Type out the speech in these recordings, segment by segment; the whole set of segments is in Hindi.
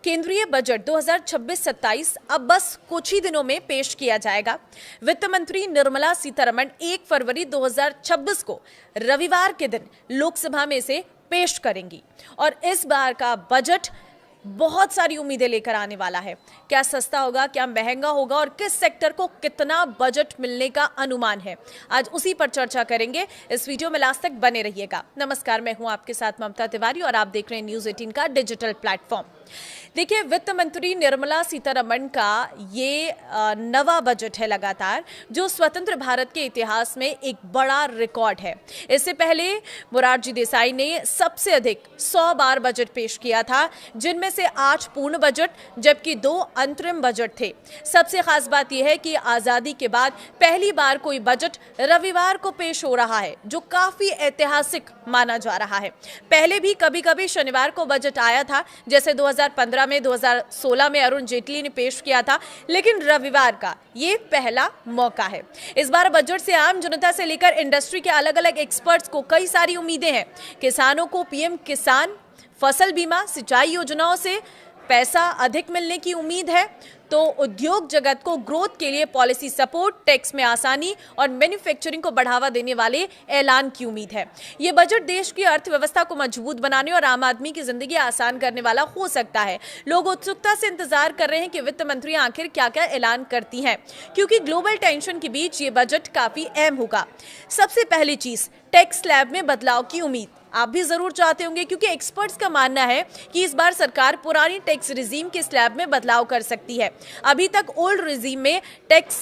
केंद्रीय बजट 2026-27 अब बस कुछ ही दिनों में पेश किया जाएगा। वित्त मंत्री निर्मला सीतारमण 1 फरवरी 2026 को रविवार के दिन लोकसभा में इसे पेश करेंगी और इस बार का बजट बहुत सारी उम्मीदें लेकर आने वाला है। क्या सस्ता होगा, क्या महंगा होगा और किस सेक्टर को कितना बजट मिलने का अनुमान है, आज उसी पर चर्चा करेंगे। इस वीडियो में लास्ट तक बने रहिएगा। नमस्कार, मैं हूं आपके साथ ममता तिवारी और आप देख रहे हैं न्यूज़ 18 का डिजिटल प्लेटफॉर्म। देखिए, वित्त मंत्री निर्मला सीतारमण का ये नवा बजट है लगातार, जो स्वतंत्र भारत के इतिहास में एक बड़ा रिकॉर्ड है। इससे पहले मोरारजी देसाई ने सबसे अधिक 100 बार बजट पेश किया था, जिनमें से 8 पूर्ण बजट जबकि 2 अंतरिम बजट थे। सबसे खास बात यह है कि आजादी के बाद पहली बार कोई बजट रविवार को पेश हो रहा है, जो काफी ऐतिहासिक माना जा रहा है। पहले भी कभी कभी शनिवार को बजट आया था, जैसे 2015 में, 2016 में अरुण जेटली ने पेश किया था, लेकिन रविवार का ये पहला मौका है। इस बार बजट से आम जनता से लेकर इंडस्ट्री के अलग अलग एक्सपर्ट्स को कई सारी उम्मीदें हैं। किसानों को पीएम किसान, फसल बीमा, सिंचाई योजनाओं से पैसा अधिक मिलने की उम्मीद है, तो उद्योग जगत को ग्रोथ के लिए पॉलिसी सपोर्ट, टैक्स में आसानी और मैन्युफैक्चरिंग को बढ़ावा देने वाले ऐलान की उम्मीद है। ये बजट देश की अर्थव्यवस्था को मजबूत बनाने और आम आदमी की जिंदगी आसान करने वाला हो सकता है। लोग उत्सुकता से इंतजार कर रहे हैं कि वित्त मंत्री आखिर क्या क्या ऐलान करती हैं, क्योंकि ग्लोबल टेंशन के बीच ये बजट काफी अहम होगा। सबसे पहली चीज, टैक्स स्लैब में बदलाव की उम्मीद आप भी जरूर चाहते होंगे, क्योंकि एक्सपर्ट्स का मानना है कि इस बार सरकार पुरानी टैक्स रिजीम के स्लैब में बदलाव कर सकती है। अभी तक ओल्ड रिजीम में टैक्स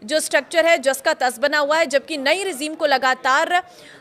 जो स्ट्रक्चर है जस का तस बना हुआ है, जबकि नई रिजीम को लगातार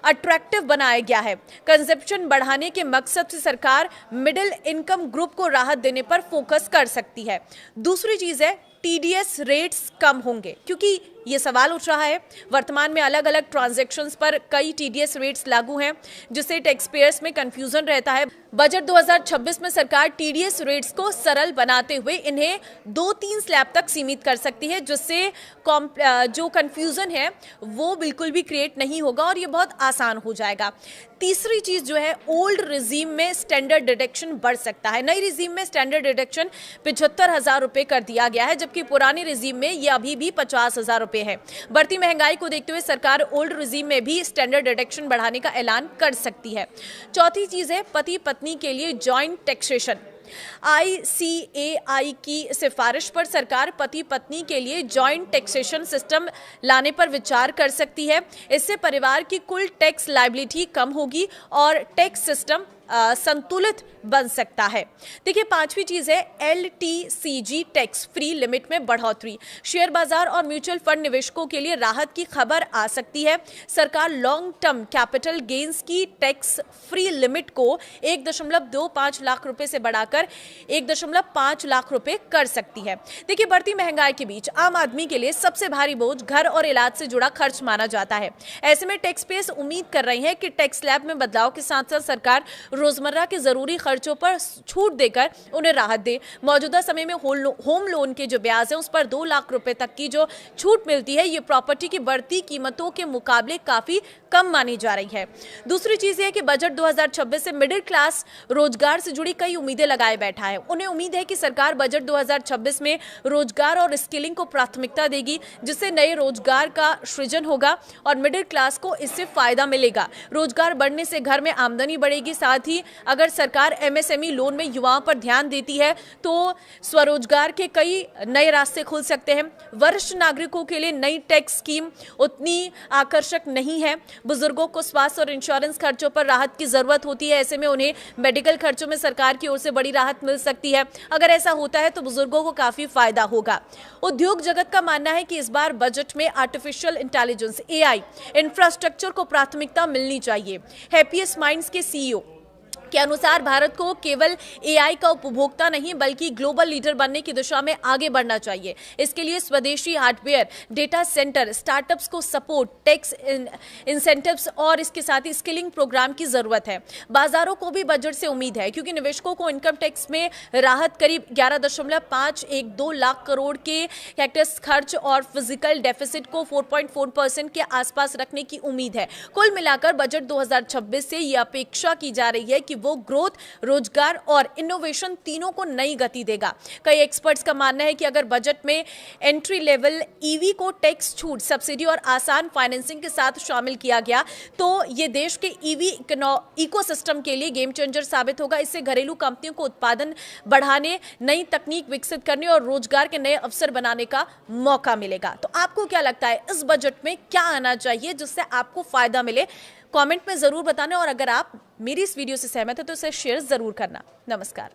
अट्रैक्टिव बनाया गया है। कंजप्शन बढ़ाने के मकसद से सरकार मिडिल इनकम ग्रुप को राहत देने पर फोकस कर सकती है। दूसरी चीज है, टीडीएस रेट्स कम होंगे, क्योंकि ये सवाल उठ रहा है। वर्तमान में अलग अलग ट्रांजैक्शंस पर कई टीडीएस रेट्स लागू हैं, जिससे टैक्स पेयर्स में कंफ्यूजन रहता है। बजट 2026 में सरकार टीडीएस रेट्स को सरल बनाते हुए इन्हें 2-3 स्लैब तक सीमित कर सकती है, जिससे जो कंफ्यूजन है वो बिल्कुल भी क्रिएट नहीं होगा और ये बहुत आसान हो जाएगा। तीसरी चीज जो है, ओल्ड रिजीम में स्टैंडर्ड डिडक्शन बढ़ सकता है। नई रिजीम में स्टैंडर्ड डिडक्शन 75,000 रुपए कर दिया गया है, जबकि पुरानी रिजीम में ये अभी भी 50,000 रुपए है। बढ़ती महंगाई को देखते हुए सरकार ओल्ड रिजीम में भी स्टैंडर्ड डिडक्शन बढ़ाने का ऐलान कर सकती है। चौथी चीज है, पति पत्नी के लिए जॉइंट टैक्सेशन। ICAI की सिफारिश पर सरकार पति पत्नी के लिए जॉइंट टैक्सेशन सिस्टम लाने पर विचार कर सकती है। इससे परिवार की कुल टैक्स लायबिलिटी कम होगी और टैक्स सिस्टम संतुलित बन सकता है। देखिए, पांचवी चीज है, LTCG टैक्स फ्री लिमिट में बढ़ोतरी। शेयर बाजार और म्यूचुअल फंड निवेशकों के लिए राहत की खबर आ सकती है। सरकार लॉन्ग टर्म कैपिटल गेन्स की टैक्स फ्री लिमिट को 1.25 लाख रुपए से बढ़ाकर 1.5 लाख रुपए कर सकती है। देखिए, बढ़ती महंगाई के बीच आम आदमी के लिए सबसे भारी बोझ घर और इलाज से जुड़ा खर्च माना जाता है। ऐसे में टैक्स पेयर्स उम्मीद कर रहे हैं कि टैक्स स्लैब में बदलाव के साथ साथ सरकार रोजमर्रा के जरूरी खर्चों पर छूट देकर उन्हें राहत दे। मौजूदा समय में होम लोन के जो ब्याज है उस पर 2 लाख रुपए तक की जो छूट मिलती है, ये प्रॉपर्टी की बढ़ती कीमतों के मुकाबले काफी कम मानी जा रही है। दूसरी चीज है कि बजट 2026 से मिडिल क्लास रोजगार से जुड़ी कई उम्मीदें लगाए बैठा है। उन्हें उम्मीद है कि सरकार बजट 2026 में रोजगार और स्किलिंग को प्राथमिकता देगी, जिससे नए रोजगार का सृजन होगा और मिडिल क्लास को इससे फायदा मिलेगा। रोजगार बढ़ने से घर में आमदनी बढ़ेगी। साथ ही अगर सरकार MSME लोन में युवाओं पर ध्यान देती है तो स्वरोजगार के कई नए रास्ते खुल सकते हैं। वरिष्ठ नागरिकों के लिए नई टैक्स स्कीम उतनी आकर्षक नहीं है। बुजुर्गों को स्वास्थ्य और इंश्योरेंस खर्चों पर राहत की जरूरत होती है। ऐसे में उन्हें मेडिकल खर्चों में सरकार की ओर से बड़ी राहत मिल सकती है। अगर ऐसा होता है तो बुजुर्गों को काफी फायदा होगा। उद्योग जगत का मानना है कि इस बार बजट में आर्टिफिशियल इंटेलिजेंस AI इंफ्रास्ट्रक्चर को प्राथमिकता मिलनी चाहिए। हैप्पीएस्ट माइंड्स के CEO के अनुसार भारत को केवल AI का उपभोक्ता नहीं बल्कि ग्लोबल लीडर बनने की दिशा में आगे बढ़ना चाहिए। इसके लिए स्वदेशी हार्डवेयर, डेटा सेंटर, स्टार्टअप्स को सपोर्ट, टैक्स इंसेंटिव्स और इसके साथ ही स्किलिंग प्रोग्राम की जरूरत है। बाजारों को भी बजट से उम्मीद है, क्योंकि निवेशकों को इनकम टैक्स में राहत करीब 11.512 लाख करोड़ के टैक्स खर्च और फिजिकल डेफिसिट को 4.4% के आसपास रखने की उम्मीद है। कुल मिलाकर बजट 2026 से यह अपेक्षा की जा रही है कि वो ग्रोथ, रोजगार और इनोवेशन तीनों को नई गति देगा। कई एक्सपर्ट्स का मानना है कि अगर बजट में एंट्री लेवल ईवी को टैक्स छूट, सब्सिडी और आसान फाइनेंसिंग के साथ शामिल किया गया तो ये देश के ईवी इकोसिस्टम के लिए गेम चेंजर साबित होगा। इससे घरेलू कंपनियों को उत्पादन बढ़ाने, नई तकनीक विकसित करने और रोजगार के नए अवसर बनाने का मौका मिलेगा। तो आपको क्या लगता है, इस बजट में क्या आना चाहिए जिससे आपको फायदा मिले? कमेंट में जरूर बताना, और अगर आप मेरी इस वीडियो से सहमत है तो इसे शेयर जरूर करना। नमस्कार।